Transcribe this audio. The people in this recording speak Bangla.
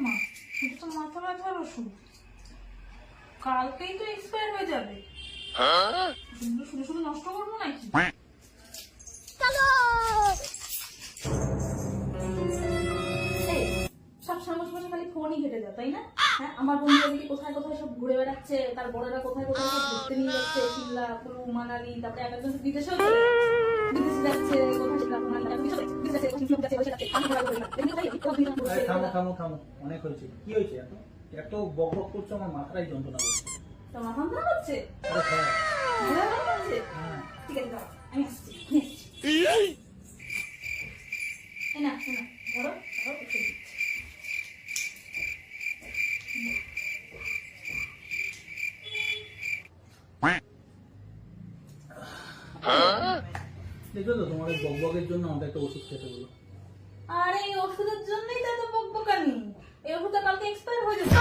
মা, এটা তো মাথা ব্যথার ওষুধ, কালকেই তো এক্সপায়ার হয়ে যাবে। শুধু শুধু শুধু নষ্ট করবো নাকি? এই, সবসময় বসে বসে খালি ফোনই ঘেটে যাও, তাই না? হ্যাঁ, আমার বন্ধুরা দিকে কোথায় কোথায় সব ঘুরে বেড়াচ্ছে, তার বড়রা কোথায় কোথায় সব ঘুরতে নিয়ে যাচ্ছে, সিমলা, কুলু, মানালি, তারপরে একজন বিদেশেও বিদেশে যাচ্ছে, কোথায় সেটা মানালি, বিদেশে যাচ্ছে, কোথায় যাচ্ছে, যাচ্ছে, আমি ঘোরাঘুরি করি না। এমনি খালি থামো থামো থামো, অনেক হয়েছে। কি হয়েছে? এত এত বক বক করছো, আমার মাথাটাই যন্ত্রণা করছে। তো মাথা যন্ত্রণা করছে? আরে হ্যাঁ। ঘোরা করছে? হ্যাঁ। ঠিক আছে, দাও, আমি আসছি, নিয়ে আসছি। এই না, এই না, ধরো, ধরো, একটু দিচ্ছি। দেখো তো, তোমার এই বক বকের জন্য আমাকে একটা ওষুধ খেতে বলো। আর এই ওষুধের জন্যই তো এত বকবকানি। এই ওষুধটা কালকে এক্সপায়ার হয়ে যাচ্ছে।